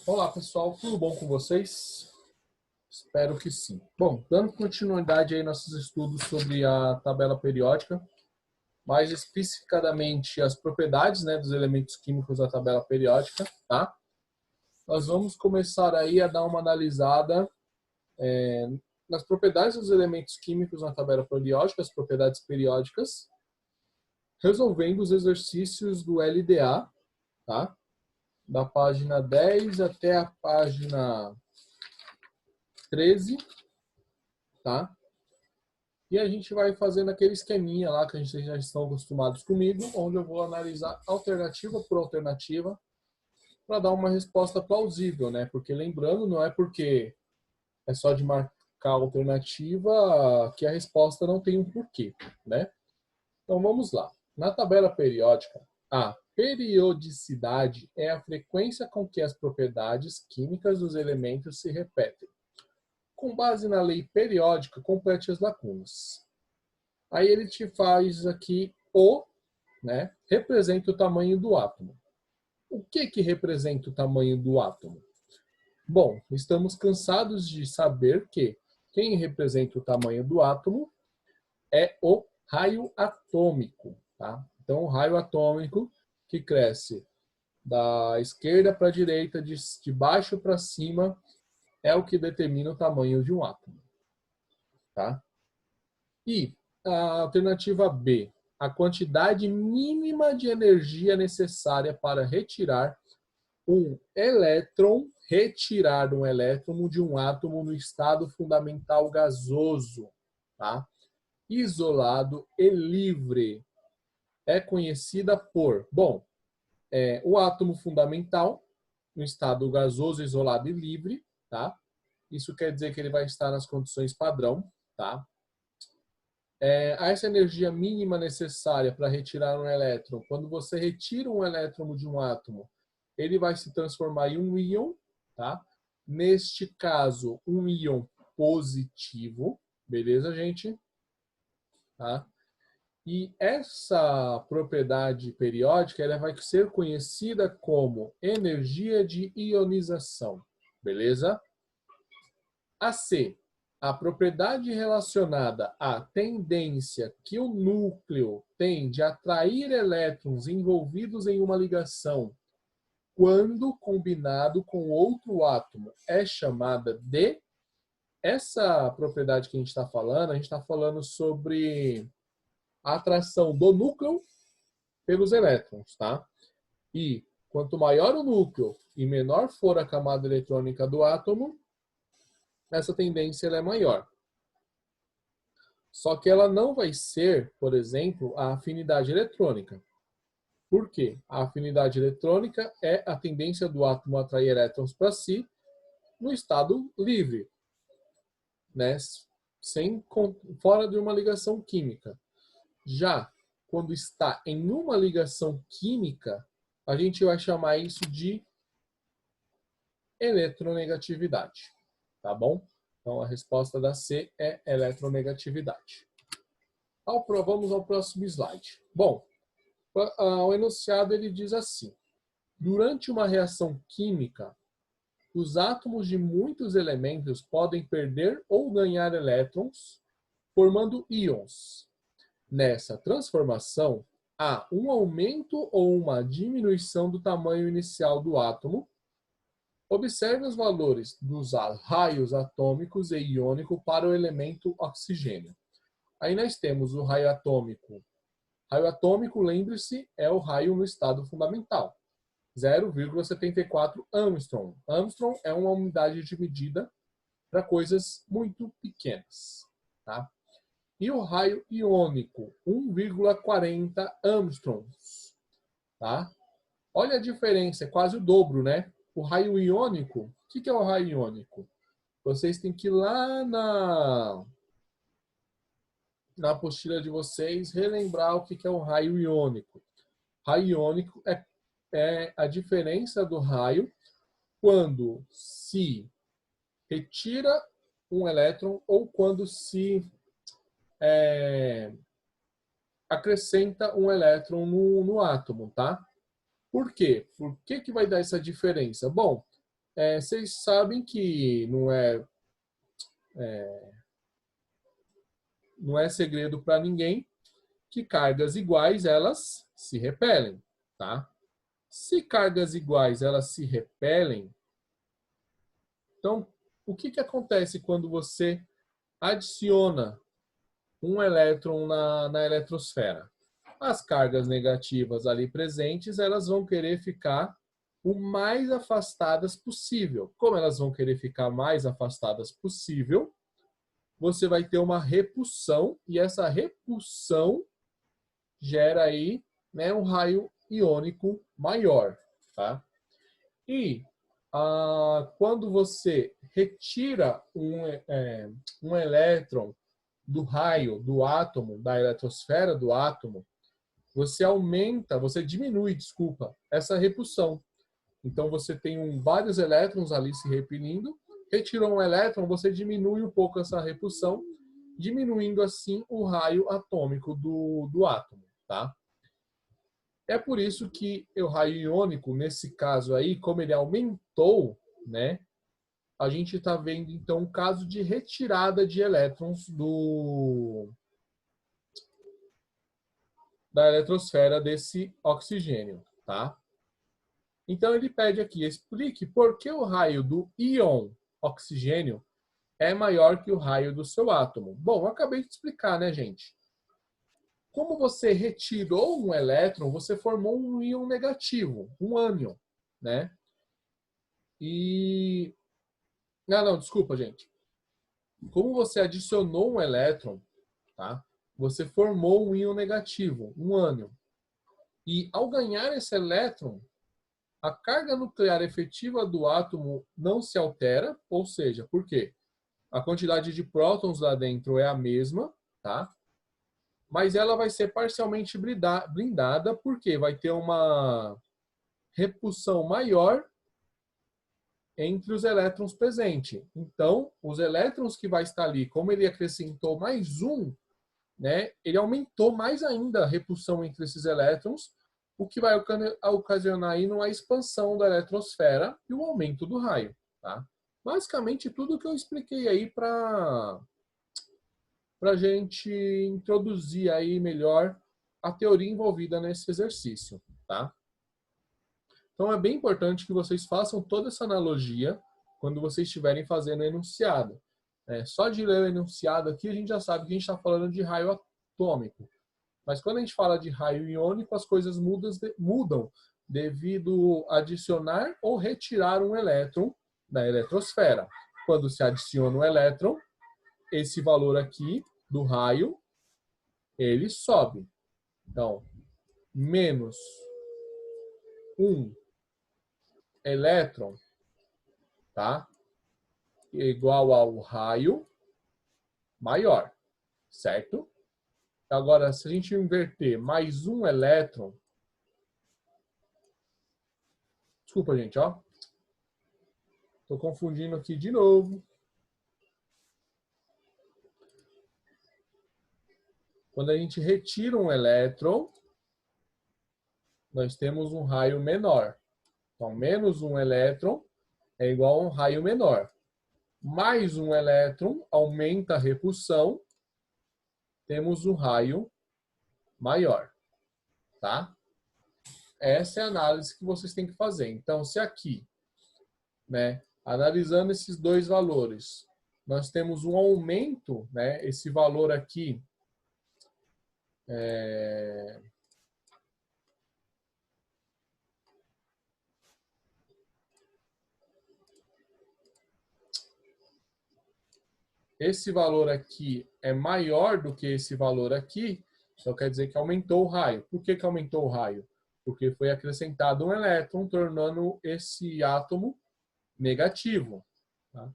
Olá pessoal, tudo bom com vocês? Espero que sim. Bom, dando continuidade aí nossos estudos sobre a tabela periódica, mais especificadamente as propriedades, dos elementos químicos da tabela periódica, tá? Nós vamos começar aí a dar uma analisada nas propriedades dos elementos químicos na tabela periódica, as propriedades periódicas, resolvendo os exercícios do LDA, tá? Da página 10 até a página 13, tá? E a gente vai fazendo aquele esqueminha lá que a gente já estão acostumados comigo, onde eu vou analisar alternativa por alternativa para dar uma resposta plausível, né? Porque lembrando, não é porque é só de marcar a alternativa que a resposta não tem um porquê, né? Então vamos lá. Na tabela periódica, a periodicidade é a frequência com que as propriedades químicas dos elementos se repetem. Com base na lei periódica, complete as lacunas. Aí ele te faz aqui representa o tamanho do átomo. O que representa o tamanho do átomo? Bom, estamos cansados de saber que quem representa o tamanho do átomo é o raio atômico, tá? Então, o raio atômico que cresce da esquerda para a direita, de baixo para cima, é o que determina o tamanho de um átomo, tá? E a alternativa B, a quantidade mínima de energia necessária para retirar um elétron de um átomo no estado fundamental gasoso, tá? Isolado e livre. É conhecida por, o átomo fundamental no estado gasoso, isolado e livre, tá? Isso quer dizer que ele vai estar nas condições padrão, tá? Essa energia mínima necessária para retirar um elétron, quando você retira um elétron de um átomo, ele vai se transformar em um íon, tá? Neste caso, um íon positivo, beleza, gente? Tá? E essa propriedade periódica ela vai ser conhecida como energia de ionização, beleza? A C, a propriedade relacionada à tendência que o núcleo tem de atrair elétrons envolvidos em uma ligação quando combinado com outro átomo é chamada de... Essa propriedade que a gente está falando sobre a atração do núcleo pelos elétrons, tá? E quanto maior o núcleo e menor for a camada eletrônica do átomo, essa tendência ela é maior. Só que ela não vai ser, por exemplo, a afinidade eletrônica. Por quê? A afinidade eletrônica é a tendência do átomo a atrair elétrons para si no estado livre, né? Fora de uma ligação química. Já quando está em uma ligação química, a gente vai chamar isso de eletronegatividade, tá bom? Então a resposta da C é eletronegatividade. Vamos ao próximo slide. Bom, o enunciado ele diz assim: durante uma reação química, os átomos de muitos elementos podem perder ou ganhar elétrons, formando íons. Nessa transformação, há um aumento ou uma diminuição do tamanho inicial do átomo. Observe os valores dos raios atômicos e iônico para o elemento oxigênio. Aí nós temos o raio atômico. Raio atômico, lembre-se, é o raio no estado fundamental. 0,74 Armstrong. Armstrong é uma unidade de medida para coisas muito pequenas, tá? E o raio iônico, 1,40 Armstrongs, tá? Olha a diferença, é quase o dobro, né? O raio iônico, o que é o raio iônico? Vocês têm que ir lá na apostila de vocês relembrar o que é o raio iônico. Raio iônico é a diferença do raio quando se retira um elétron ou quando se acrescenta um elétron no átomo, tá? Por quê? Por que vai dar essa diferença? Bom, vocês sabem que não é segredo para ninguém que cargas iguais elas se repelem, tá? Se cargas iguais elas se repelem, então o que acontece quando você adiciona um elétron na eletrosfera? As cargas negativas ali presentes, elas vão querer ficar o mais afastadas possível. Como elas vão querer ficar mais afastadas possível, você vai ter uma repulsão, e essa repulsão gera aí, né, um raio iônico maior, tá? E quando você retira um elétron do raio do átomo, da eletrosfera do átomo, você diminui, desculpa, essa repulsão. Então você tem vários elétrons ali se repelindo, retirou um elétron, você diminui um pouco essa repulsão, diminuindo assim o raio atômico do átomo, tá? É por isso que o raio iônico, nesse caso aí, como ele aumentou, né, a gente está vendo então um caso de retirada de elétrons da eletrosfera desse oxigênio, tá? Então ele pede aqui, explique por que o raio do íon oxigênio é maior que o raio do seu átomo. Bom, eu acabei de explicar, né, gente? Como você retirou um elétron, você formou um íon negativo, um ânion, né? E... Não, desculpa, gente. Como você adicionou um elétron, tá? Você formou um íon negativo, um ânion. E ao ganhar esse elétron, a carga nuclear efetiva do átomo não se altera, ou seja, por quê? A quantidade de prótons lá dentro é a mesma, tá? Mas ela vai ser parcialmente blindada, porque vai ter uma repulsão maior entre os elétrons presentes. Então, os elétrons que vai estar ali, como ele acrescentou mais um, né, ele aumentou mais ainda a repulsão entre esses elétrons, o que vai ocasionar aí uma expansão da eletrosfera e o aumento do raio, tá? Basicamente tudo que eu expliquei aí para a gente introduzir aí melhor a teoria envolvida nesse exercício, tá? Então é bem importante que vocês façam toda essa analogia quando vocês estiverem fazendo o enunciado. Só de ler o enunciado aqui a gente já sabe que a gente está falando de raio atômico. Mas quando a gente fala de raio iônico, as coisas mudam devido a adicionar ou retirar um elétron da eletrosfera. Quando se adiciona um elétron, esse valor aqui do raio, ele sobe. Então, menos um elétron, tá? Igual ao raio maior, certo? Agora, se a gente inverter mais um elétron, desculpa, gente, ó. Estou confundindo aqui de novo. Quando a gente retira um elétron, nós temos um raio menor. Então, menos um elétron é igual a um raio menor. Mais um elétron aumenta a repulsão, temos um raio maior, tá? Essa é a análise que vocês têm que fazer. Então, se aqui, né, analisando esses dois valores, nós temos um aumento, né, esse valor aqui esse valor aqui é maior do que esse valor aqui, então quer dizer que aumentou o raio. Por que aumentou o raio? Porque foi acrescentado um elétron, tornando esse átomo negativo. Tá?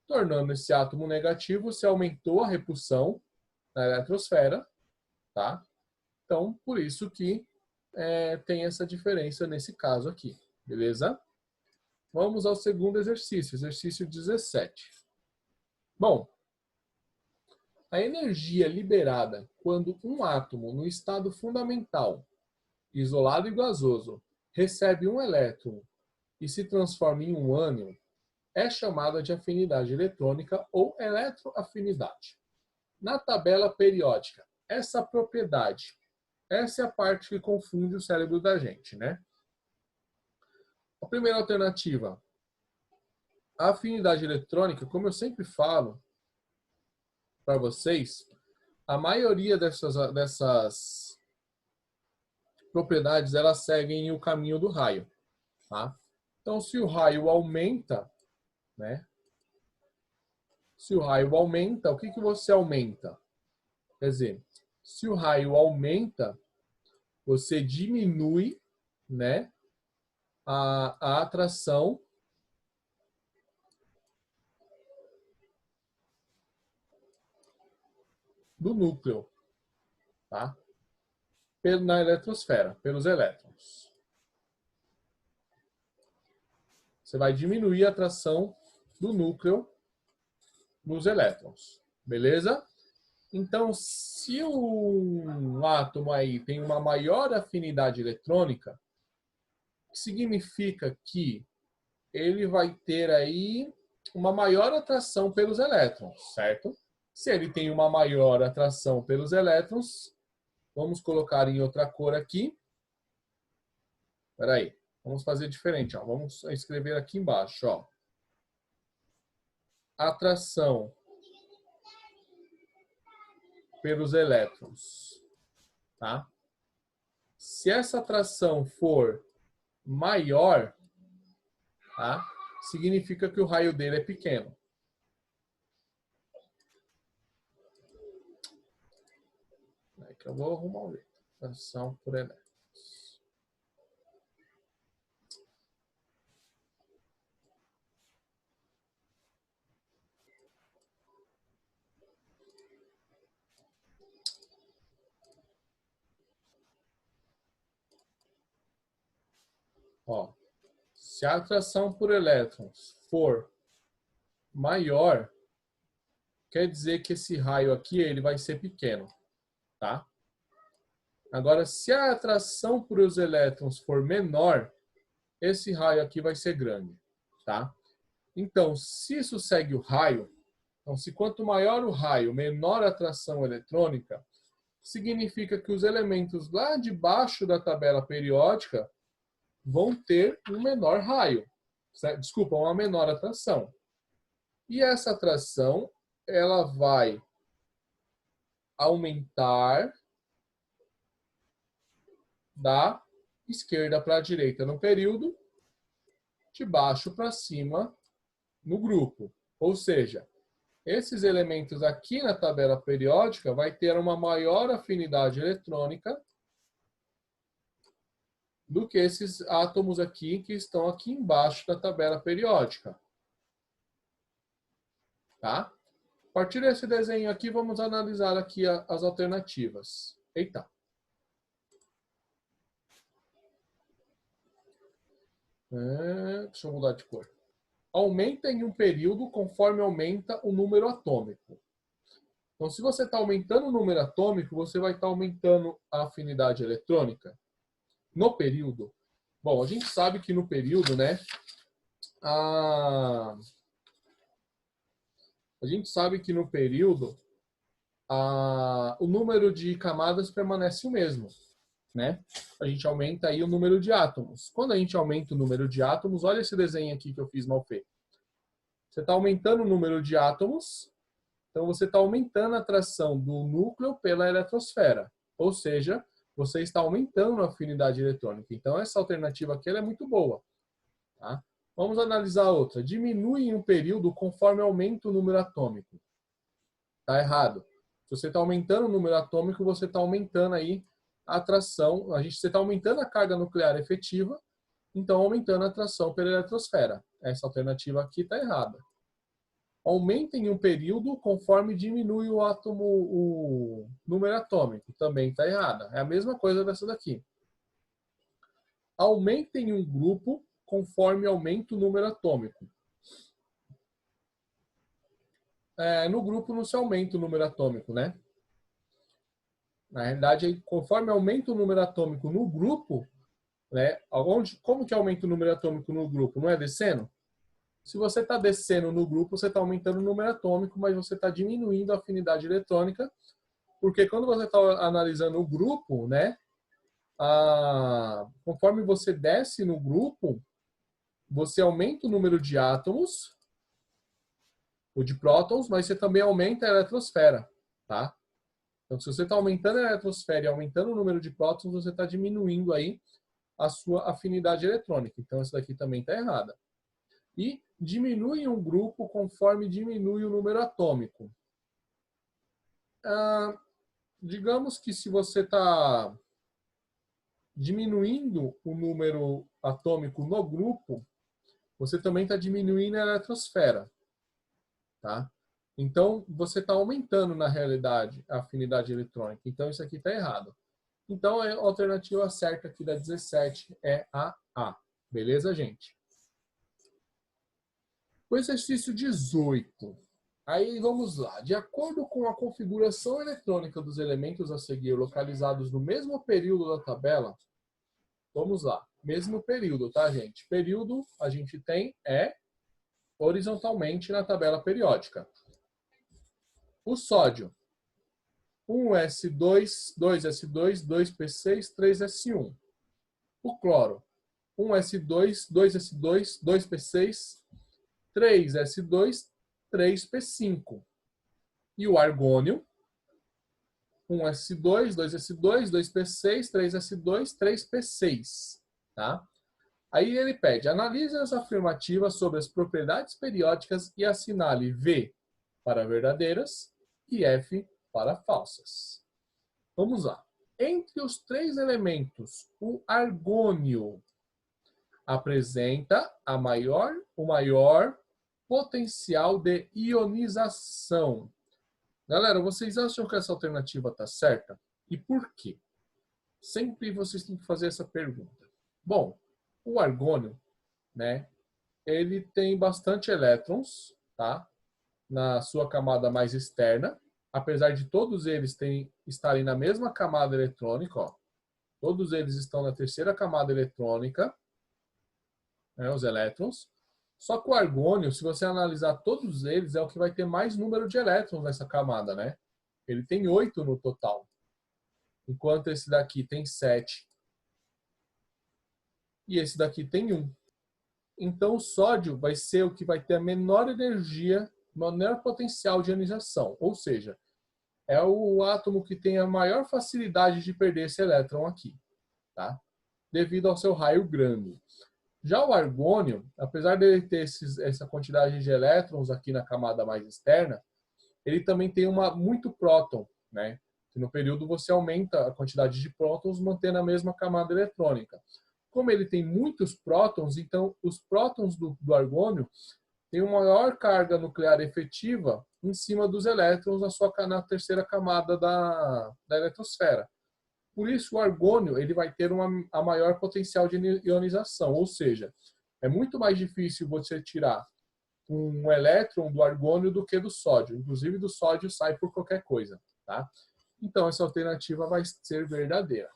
Tornando esse átomo negativo, você aumentou a repulsão na eletrosfera. Tá? Então, por isso que tem essa diferença nesse caso aqui. Beleza? Vamos ao segundo exercício, exercício 17. Bom, a energia liberada quando um átomo no estado fundamental, isolado e gasoso, recebe um elétron e se transforma em um ânion é chamada de afinidade eletrônica ou eletroafinidade. Na tabela periódica, essa propriedade, essa é a parte que confunde o cérebro da gente, né? A primeira alternativa, a afinidade eletrônica, como eu sempre falo para vocês, a maioria dessas propriedades, elas seguem o caminho do raio, tá? Então, se o raio aumenta, né? Se o raio aumenta, o que você aumenta? Quer dizer, se o raio aumenta, você diminui, né, a atração do núcleo, tá? Na eletrosfera, pelos elétrons. Você vai diminuir a atração do núcleo nos elétrons, beleza? Então, se um átomo aí tem uma maior afinidade eletrônica, significa que ele vai ter aí uma maior atração pelos elétrons, certo? Se ele tem uma maior atração pelos elétrons, vamos colocar em outra cor aqui. Espera aí, vamos fazer diferente, ó. Vamos escrever aqui embaixo, ó. Atração pelos elétrons, tá? Se essa atração for maior, tá? Significa que o raio dele é pequeno. É que eu vou arrumar o jeito. Atração por elétrons. Ó, se a atração por elétrons for maior, quer dizer que esse raio aqui ele vai ser pequeno, tá? Agora, se a atração por os elétrons for menor, esse raio aqui vai ser grande, tá? Então, se isso segue o raio, então se quanto maior o raio, menor a atração eletrônica, significa que os elementos lá de baixo da tabela periódica vão ter um menor raio, certo? Desculpa, uma menor atração. E essa atração, ela vai aumentar da esquerda para a direita no período, de baixo para cima no grupo. Ou seja, esses elementos aqui na tabela periódica vai ter uma maior afinidade eletrônica do que esses átomos aqui que estão aqui embaixo da tabela periódica. Tá? A partir desse desenho aqui, vamos analisar aqui as alternativas. Eita. Deixa eu mudar de cor. Aumenta em um período conforme aumenta o número atômico. Então, se você está aumentando o número atômico, você vai estar aumentando a afinidade eletrônica. No período, bom, a gente sabe que no período, né, a gente sabe que no período o número de camadas permanece o mesmo, né? A gente aumenta aí o número de átomos. Quando a gente aumenta o número de átomos, olha esse desenho aqui que eu fiz mal feito. Você está aumentando o número de átomos, então você está aumentando a atração do núcleo pela eletrosfera. Ou seja, você está aumentando a afinidade eletrônica. Então, essa alternativa aqui ela é muito boa. Tá? Vamos analisar outra. Diminui em um período conforme aumenta o número atômico. Está errado. Se você está aumentando o número atômico, você está aumentando aí a atração. Você está aumentando a carga nuclear efetiva, então aumentando a atração pela eletrosfera. Essa alternativa aqui está errada. Aumenta em um período conforme diminui o número atômico. Também está errada. É a mesma coisa dessa daqui. Aumenta em um grupo conforme aumenta o número atômico. No grupo não se aumenta o número atômico, né? Na realidade, conforme aumenta o número atômico no grupo, né? Como que aumenta o número atômico no grupo? Não é descendo? Se você está descendo no grupo, você está aumentando o número atômico, mas você está diminuindo a afinidade eletrônica, porque quando você está analisando o grupo, né, conforme você desce no grupo, você aumenta o número de átomos, ou de prótons, mas você também aumenta a eletrosfera, tá? Então, se você está aumentando a eletrosfera e aumentando o número de prótons, você está diminuindo aí a sua afinidade eletrônica. Então, isso daqui também está errada. E diminui um grupo conforme diminui o número atômico. Digamos que se você está diminuindo o número atômico no grupo, você também está diminuindo a eletrosfera, tá? Então, você está aumentando, na realidade, a afinidade eletrônica. Então, isso aqui está errado. Então, a alternativa certa aqui da 17 é a A. Beleza, gente? O exercício 18. Aí, vamos lá. De acordo com a configuração eletrônica dos elementos a seguir, localizados no mesmo período da tabela, vamos lá. Mesmo período, tá, gente? Período, a gente tem horizontalmente na tabela periódica. O sódio, 1S2, 2S2, 2P6, 3S1. O cloro, 1S2, 2S2, 2P6, 3S2, 3P5. E o argônio, 1S2, 2S2, 2P6, 3S2, 3P6. Tá? Aí ele pede, analise as afirmativas sobre as propriedades periódicas e assinale V para verdadeiras e F para falsas. Vamos lá. Entre os três elementos, o argônio apresenta o maior potencial de ionização. Galera, vocês acham que essa alternativa está certa? E por quê? Sempre vocês têm que fazer essa pergunta. Bom, o argônio, né, ele tem bastante elétrons, tá, na sua camada mais externa, apesar de todos eles estarem na mesma camada eletrônica, ó, todos eles estão na terceira camada eletrônica, né, os elétrons. Só que o argônio, se você analisar todos eles, é o que vai ter mais número de elétrons nessa camada, né? Ele tem 8 no total, enquanto esse daqui tem 7 e esse daqui tem 1. Então, o sódio vai ser o que vai ter a menor energia, menor potencial de ionização. Ou seja, é o átomo que tem a maior facilidade de perder esse elétron aqui, tá? Devido ao seu raio grande. Já o argônio, apesar dele ter essa quantidade de elétrons aqui na camada mais externa, ele também tem muito próton, né? Que no período você aumenta a quantidade de prótons mantendo a mesma camada eletrônica. Como ele tem muitos prótons, então os prótons do argônio têm uma maior carga nuclear efetiva em cima dos elétrons na terceira camada da eletrosfera. Por isso, o argônio ele vai ter a maior potencial de ionização, ou seja, é muito mais difícil você tirar um elétron do argônio do que do sódio. Inclusive, do sódio sai por qualquer coisa. Tá? Então, essa alternativa vai ser verdadeira.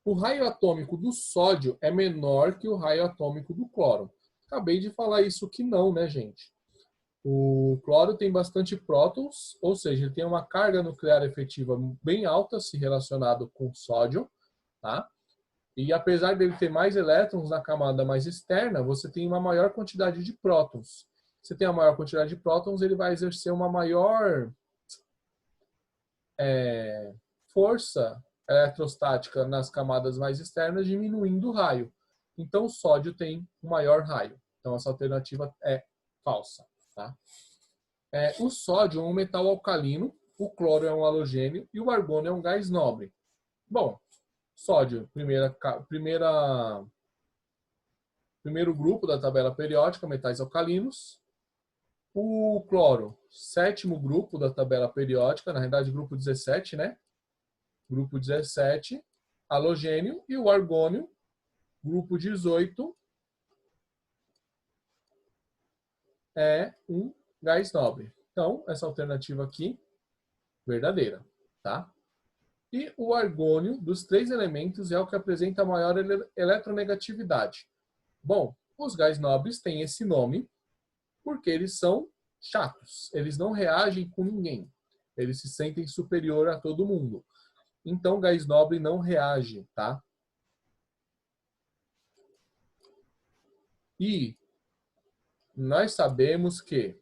O raio atômico do sódio é menor que o raio atômico do cloro. Acabei de falar isso que não, né, gente? O cloro tem bastante prótons, ou seja, ele tem uma carga nuclear efetiva bem alta se relacionado com o sódio, tá? E apesar dele ter mais elétrons na camada mais externa, você tem uma maior quantidade de prótons. Se tem a maior quantidade de prótons, ele vai exercer uma maior força eletrostática nas camadas mais externas, diminuindo o raio. Então, o sódio tem um maior raio. Então, essa alternativa é falsa. Tá? O sódio é um metal alcalino, o cloro é um halogênio e o argônio é um gás nobre. Bom, sódio, primeiro grupo da tabela periódica, metais alcalinos. O cloro, sétimo grupo da tabela periódica, na realidade, grupo 17, né? Grupo 17, halogênio. E o argônio, grupo 18, é um gás nobre. Então, essa alternativa aqui, verdadeira, tá? E o argônio, dos 3 elementos, é o que apresenta a maior eletronegatividade. Bom, os gás nobres têm esse nome porque eles são chatos. Eles não reagem com ninguém. Eles se sentem superior a todo mundo. Então, gás nobre não reage, tá? E nós sabemos que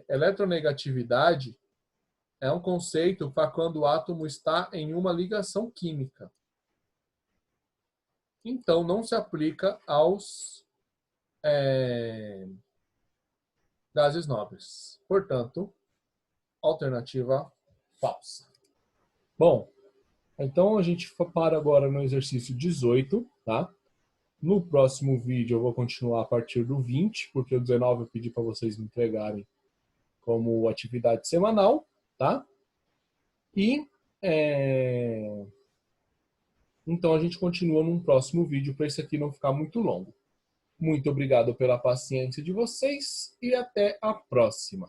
eletronegatividade é um conceito para quando o átomo está em uma ligação química. Então, não se aplica aos gases nobres. Portanto, alternativa falsa. Bom, então a gente para agora no exercício 18, tá? No próximo vídeo eu vou continuar a partir do 20, porque o 19 eu pedi para vocês me entregarem como atividade semanal, tá? E então a gente continua num próximo vídeo para esse aqui não ficar muito longo. Muito obrigado pela paciência de vocês e até a próxima.